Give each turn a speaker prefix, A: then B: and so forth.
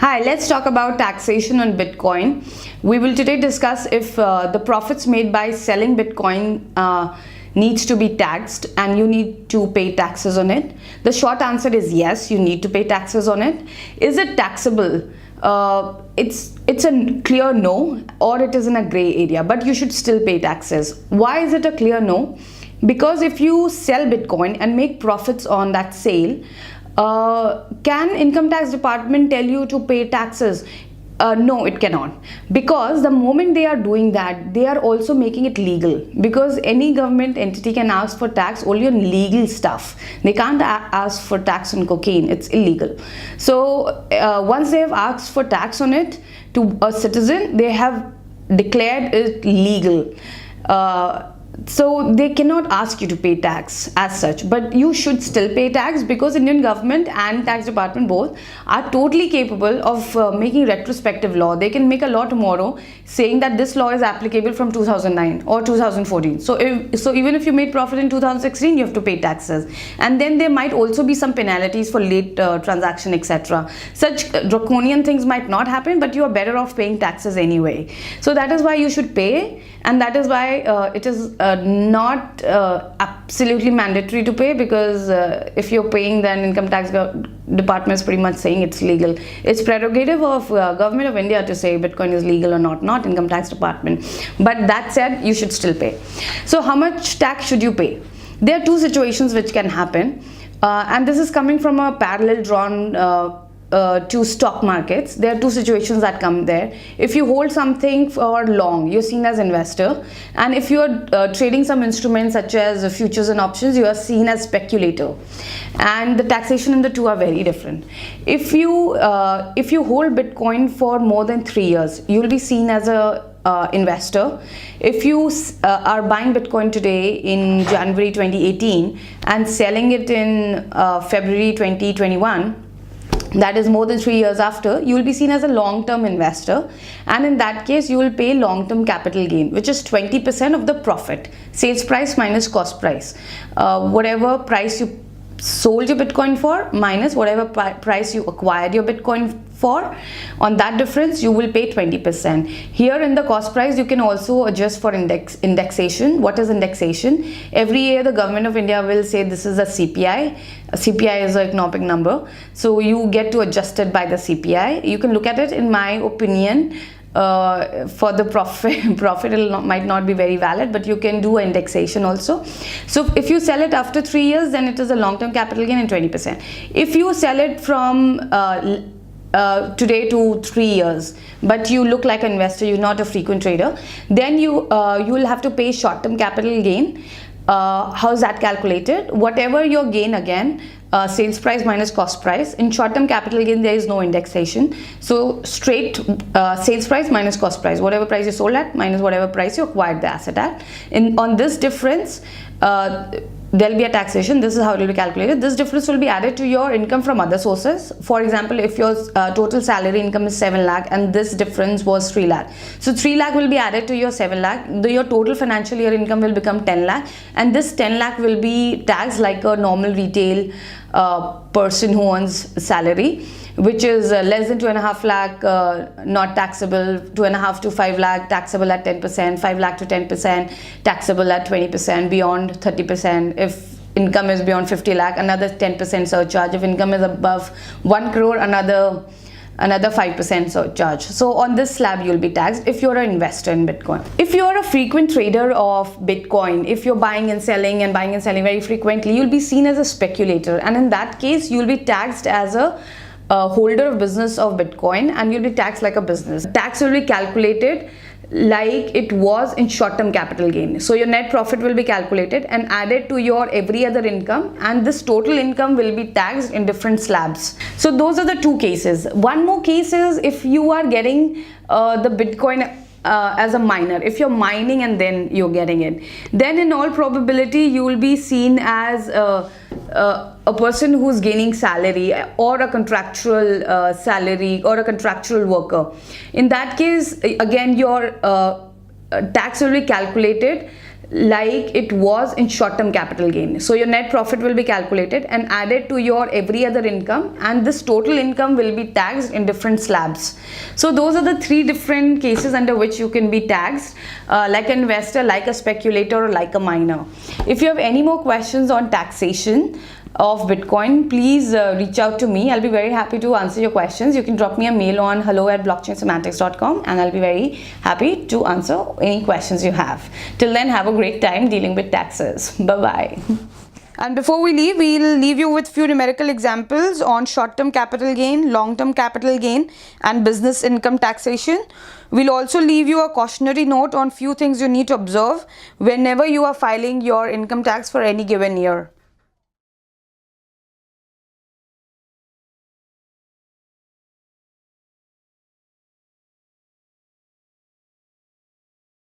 A: Hi, let's talk about taxation on Bitcoin. We will today discuss if the profits made by selling Bitcoin needs to be taxed and you need to pay taxes on it. The short answer is yes, you need to pay taxes on it. Is it taxable? It's a clear no, or it is in a gray area, but you should still pay taxes. Why is it a clear no? Because if you sell Bitcoin and make profits on that sale, can income tax department tell you to pay taxes? No, it cannot, because the moment they are doing that, they are also making it legal, because any government entity can ask for tax only on legal stuff. They can't ask for tax on cocaine. It's illegal. So once they have asked for tax on it to a citizen, they have declared it legal. So they cannot ask you to pay tax as such, but you should still pay tax, because Indian government and tax department both are totally capable of making retrospective law. They can make a law tomorrow saying that this law is applicable from 2009 or 2014. So even if you made profit in 2016, you have to pay taxes, and then there might also be some penalties for late transaction, etc. Such draconian things might not happen, but you are better off paying taxes anyway. So that is why you should pay, and that is why it is not absolutely mandatory to pay, because if you're paying, then income tax department is pretty much saying it's legal. It's prerogative of government of India to say Bitcoin is legal or not income tax department. But that said, you should still pay. So how much tax should you pay? There are two situations which can happen, and this is coming from a parallel drawn to stock markets. There are two situations that come there. If you hold something for long, you're seen as investor, and if you're trading some instruments such as futures and options, you are seen as speculator, and the taxation in the two are very different. If you hold Bitcoin for more than 3 years, you'll be seen as a investor. If you are buying Bitcoin today in January 2018 and selling it in February 2021, that is more than 3 years after, you will be seen as a long-term investor, and in that case you will pay long-term capital gain, which is 20% of the profit, sales price minus cost price. Whatever price you sold your Bitcoin for minus whatever price you acquired your Bitcoin for, on that difference you will pay 20%. Here in the cost price, you can also adjust for indexation. What is indexation? Every year the government of India will say this is a CPI. A CPI is an economic number, so you get to adjust it by the CPI. You can look at it, in my opinion, for the profit it might not be very valid, but you can do indexation also. So if you sell it after 3 years, then it is a long-term capital gain and 20%. If you sell it from today to 3 years, but you look like an investor, you're not a frequent trader, then you will have to pay short-term capital gain. How is that calculated? Whatever your gain, again, sales price minus cost price. In short-term capital gain, there is no indexation, so straight sales price minus cost price, whatever price you sold at minus whatever price you acquired the asset at. On this difference, there will be a taxation. This is how it will be calculated. This difference will be added to your income from other sources. For example, if your total salary income is 7 lakh and this difference was 3 lakh, so 3 lakh will be added to your 7 lakh. Your total financial year income will become 10 lakh, and this 10 lakh will be taxed like a normal retail person who earns salary, which is less than 2.5 lakh not taxable, 2.5 to 5 lakh taxable at 10%, 5 lakh to 10% taxable at 20%, beyond 30%. If income is beyond 50 lakh, another 10% surcharge. If income is above 1 crore, another 5% surcharge. So on this slab you'll be taxed if you're an investor in Bitcoin. If you're a frequent trader of Bitcoin, if you're buying and selling very frequently, you'll be seen as a speculator, and in that case you'll be taxed as a holder of business of Bitcoin, and you'll be taxed like a business. Tax will be calculated like it was in short-term capital gain. So your net profit will be calculated and added to your every other income, and this total income will be taxed in different slabs. So those are the two cases. One more case is if you are getting the Bitcoin as a miner. If you're mining and then you're getting it, then in all probability you will be seen as a person who's gaining salary, or a contractual salary, or a contractual worker. In that case, again, your tax will be calculated like it was in short-term capital gain. So your net profit will be calculated and added to your every other income, and this total income will be taxed in different slabs. So those are the three different cases under which you can be taxed, like an investor, like a speculator, or like a miner. If you have any more questions on taxation of Bitcoin, please reach out to me. I'll be very happy to answer your questions. You can drop me a mail on hello@blockchainsemantics.com and I'll be very happy to answer any questions you have. Till then, have a great time dealing with taxes. Bye-bye. And before we leave, we'll leave you with few numerical examples on short-term capital gain, long-term capital gain, and business income taxation. We'll also leave you a cautionary note on few things you need to observe whenever you are filing your income tax for any given year.